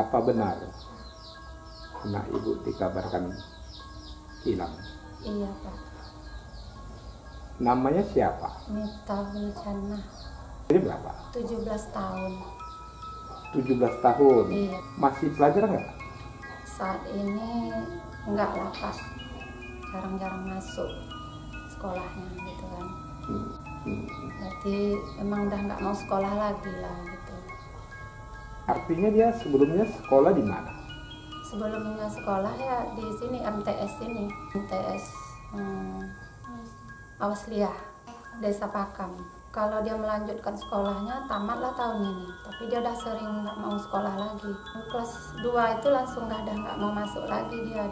Apa benar anak ibu dikabarkan hilang? Iya Pak. Namanya siapa? Miftahul Jannah. Ini berapa? 17 tahun. 17 tahun. Iya. Masih pelajar nggak? Saat ini enggak lah Pak. Jarang-jarang masuk sekolahnya gitu kan. Berarti emang udah nggak mau sekolah lagi lah gitu. Artinya dia sebelumnya sekolah di mana? Sebelumnya sekolah ya di sini MTS ini. MTS Awasliah, Desa Pakam. Kalau dia melanjutkan sekolahnya tamatlah tahun ini, tapi dia udah sering nggak mau sekolah lagi. Kelas 2 itu langsung nggak mau masuk lagi dia.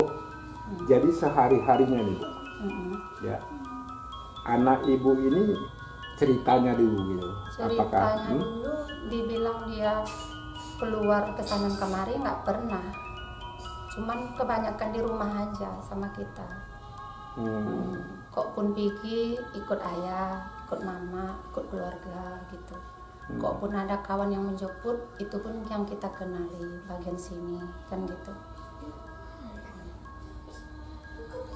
Jadi sehari-harinya nih, ya, anak ibu ini ceritanya dulu gitu. Ceritanya dulu dibilang dia keluar ke sana kemari nggak pernah, cuman kebanyakan di rumah aja sama kita. Kok pun pergi ikut ayah, ikut mama, ikut keluarga gitu. Kok pun ada kawan yang menjemput, itu pun yang kita kenali bagian sini kan gitu.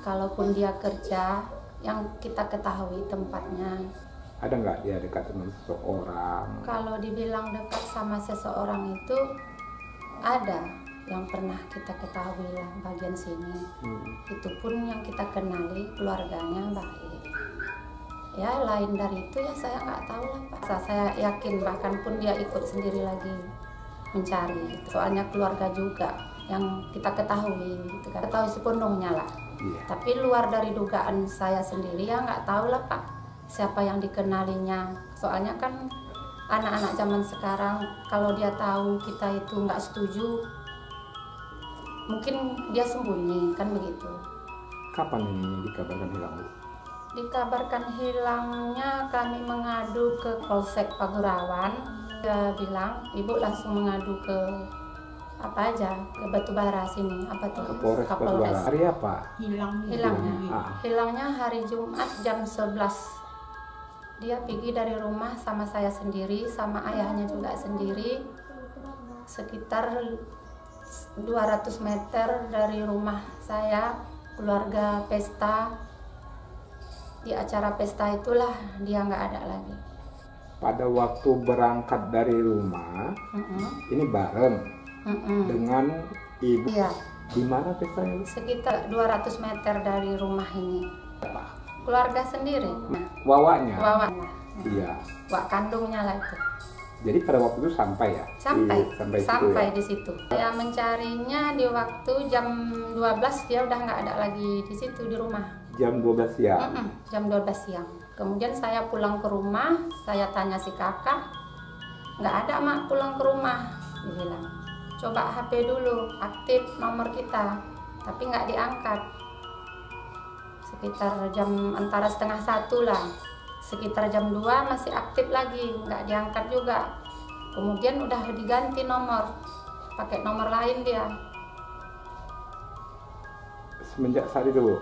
Kalaupun dia kerja, yang kita ketahui tempatnya. Ada nggak dia dekat dengan seseorang? Kalau dibilang dekat sama seseorang itu ada yang pernah kita ketahui lah bagian sini. Itu pun yang kita kenali keluarganya baik. Ya lain dari itu ya saya nggak tahu lah Pak. Saya yakin bahkan pun dia ikut sendiri lagi mencari. Soalnya keluarga juga yang kita ketahui, gitu kan. Ketahui sepenuhnya lah. Tapi luar dari dugaan saya sendiri ya nggak tahu lah Pak. Siapa yang dikenalinya. Soalnya kan anak-anak zaman sekarang kalau dia tahu kita itu nggak setuju, mungkin dia sembunyi kan begitu. Kapan ini dikabarkan hilang? Dikabarkan hilangnya kami mengadu ke Polsek Pagurawan. Dia bilang ibu langsung mengadu ke apa aja, ke Batubara sini, apa tuh? Kapolres Batubara. Hari apa? Hilangnya hari Jumat jam 11. Dia pergi dari rumah sama saya sendiri, sama ayahnya juga sendiri, sekitar 200 meter dari rumah saya. Keluarga pesta, di acara pesta itulah dia nggak ada lagi. Pada waktu berangkat dari rumah, ini bareng dengan ibu. Iya. Di mana pestanya? Sekitar 200 meter dari rumah ini. Keluarga sendiri. Wawaknya? Wawaknya. Iya. Wak kandungnya lah itu. Jadi pada waktu itu sampai ya? Sampai di situ. Saya mencarinya di waktu jam 12 dia udah nggak ada lagi di situ di rumah. Jam 12 siang? Jam 12 siang. Kemudian saya pulang ke rumah, saya tanya si kakak, nggak ada mak pulang ke rumah. Dia bilang, coba HP dulu, aktif nomor kita, tapi nggak diangkat. Sekitar jam antara 12:30 lah. Sekitar jam 2 masih aktif lagi, nggak diangkat juga. Kemudian udah diganti nomor, pakai nomor lain dia. Semenjak saat itu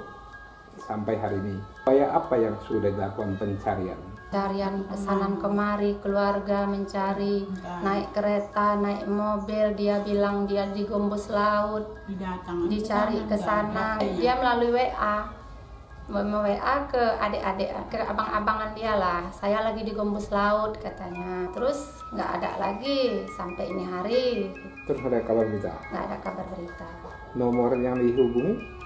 sampai hari ini, upaya apa yang sudah dilakukan pencarian? Carian kesanan kemari, keluarga mencari, naik kereta, naik mobil. Dia bilang dia di Gombos Laut, dicari ke sana. Dia melalui WA ke adik-adik, ke abang-abangan dia lah. Saya lagi di Gombos Laut katanya. Terus nggak ada lagi sampai ini hari. Terus ada kabar berita? Nggak ada kabar berita. Nomor yang dihubungi?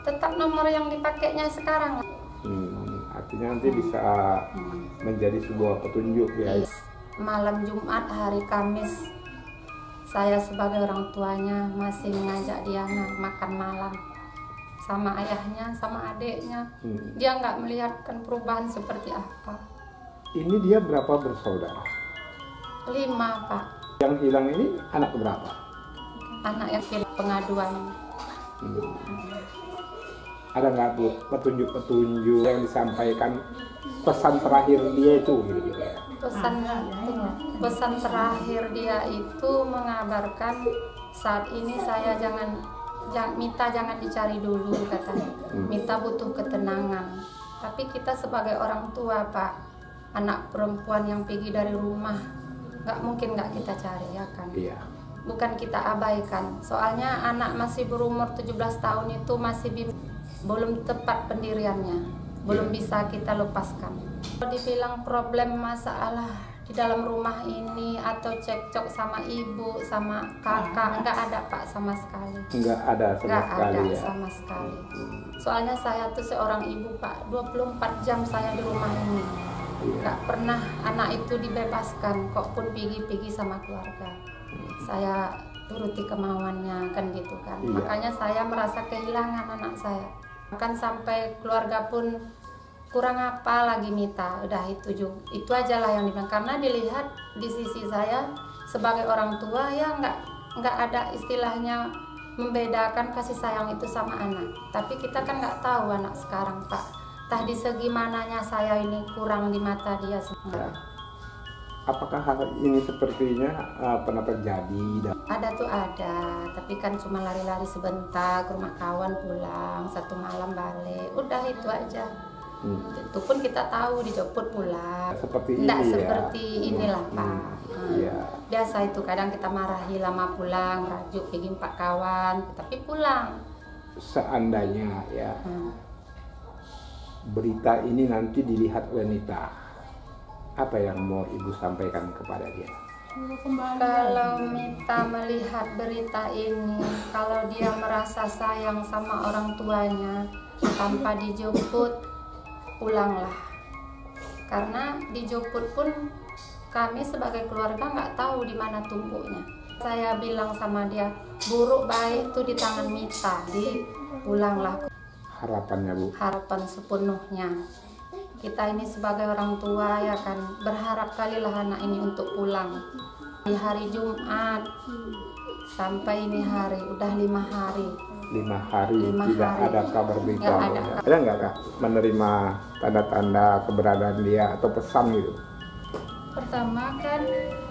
Tetap nomor yang dipakainya sekarang. Artinya nanti bisa menjadi sebuah petunjuk ya. Malam Jumat, hari Kamis, saya sebagai orang tuanya masih mengajak dia makan malam sama ayahnya, sama adiknya. Dia nggak melihatkan perubahan seperti apa. Ini dia berapa bersaudara? 5 Pak. Yang hilang ini anak berapa? Anak yang pengaduan. Ada nggak Bu petunjuk-petunjuk yang disampaikan, pesan terakhir dia itu gitu ya? Pesan terakhir dia itu mengabarkan saat ini saya Mita jangan dicari dulu katanya. Mita butuh ketenangan. Tapi kita sebagai orang tua Pak, anak perempuan yang pergi dari rumah, nggak mungkin nggak kita cari ya kan. Iya. bukan kita abaikan. Soalnya anak masih berumur 17 tahun itu masih belum tepat pendiriannya, belum bisa kita lepaskan. Kalau dibilang problem masalah di dalam rumah ini atau cekcok sama ibu, sama kakak, nggak ada Pak sama sekali. Nggak ada sama Nggak sekali ada ya? sama sekali. Soalnya saya tuh seorang ibu Pak, 24 jam saya di rumah ini. Nggak pernah anak itu dibebaskan, kok pun pergi-pergi sama keluarga. Saya turuti kemauannya kan gitu kan. Iya. Makanya saya merasa kehilangan anak saya. Bahkan sampai keluarga pun kurang apa lagi Mita, udah itu aja lah yang dibilang. Karena dilihat di sisi saya sebagai orang tua ya nggak ada istilahnya membedakan kasih sayang itu sama anak. Tapi kita kan nggak tahu anak sekarang Pak. Entah di segi mananya saya ini kurang di mata dia semua. Ya. Apakah hal ini sepertinya pernah terjadi? Ada tuh ada, tapi kan cuma lari-lari sebentar ke rumah kawan pulang, 1 malam balik, udah itu aja. Itu pun kita tahu dijemput pulang. Seperti Nggak ini seperti ya? inilah Pak. Iya. Biasa itu kadang kita marahi lama pulang, rajuk pergi 4 kawan, tapi pulang. Seandainya ya berita ini nanti dilihat oleh Nita, apa yang mau Ibu sampaikan kepada dia? Kalau Mita melihat berita ini, kalau dia merasa sayang sama orang tuanya tanpa dijemput, pulanglah. Karena dijemput pun kami sebagai keluarga nggak tahu di mana tumpuknya. Saya bilang sama dia, buruk baik itu di tangan Mita, pulanglah. Harapannya Bu? Harapan sepenuhnya. Kita ini sebagai orang tua ya kan berharap kalilah anak ini untuk pulang. Di hari Jumat sampai ini hari udah 5 hari. 5 hari 5 tidak hari. ada kabar berita. Nggak ada. Ada nggak Kak menerima tanda-tanda keberadaan dia atau pesan gitu? Pertama kan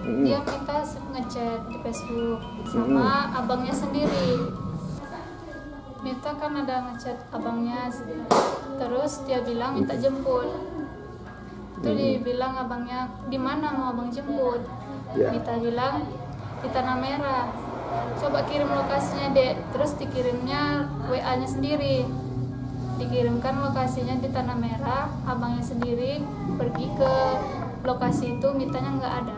dia minta ngechat di Facebook sama abangnya sendiri. Mita kan ada ngechat abangnya, terus dia bilang minta jemput. Itu dibilang abangnya, di mana mau abang jemput? Ya. Mita bilang di Tanah Merah. Coba kirim lokasinya dek, terus dikirimnya WA-nya sendiri. Dikirimkan lokasinya di Tanah Merah, abangnya sendiri pergi ke lokasi itu, Mitanya nggak ada.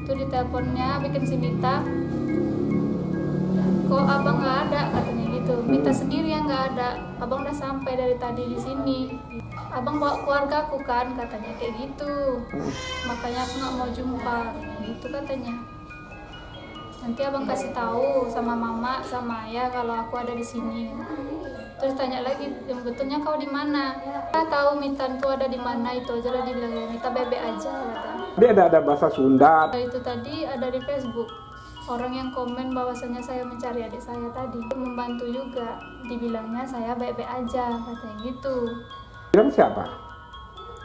Itu diteleponnya bikin si Mita, kok abang nggak ada katanya gitu. Mita sendiri yang nggak ada, abang udah sampai dari tadi di sini. Abang bawa keluarga aku kan katanya kayak gitu. Makanya aku nggak mau jumpa gitu katanya. Nanti abang kasih tahu sama mama sama ayah kalau aku ada di sini. Terus tanya lagi, yang betulnya kau di mana? Kita tahu Mita tuh ada di mana, itu aja lah dibilang, Mita bebek aja katanya. Dia ada bahasa Sunda. Itu tadi ada di Facebook. Orang yang komen bahwasanya saya mencari adik saya tadi membantu juga, dibilangnya saya baik-baik aja katanya gitu. Bilang siapa?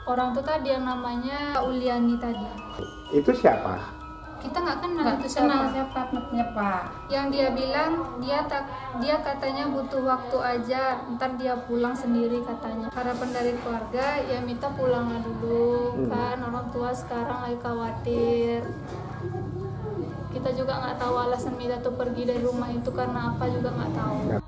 Orang tuh tadi yang namanya Uliani tadi. Itu siapa? Kita nggak kenal Nggak itu kenal siapa. siapa Pak. Yang dia bilang dia katanya butuh waktu aja, ntar dia pulang sendiri katanya. Harapan dari keluarga ya Mita pulanglah dulu kan, orang tua sekarang lagi khawatir. Kita juga nggak tahu alasan Mita tuh pergi dari rumah itu karena apa juga nggak tahu.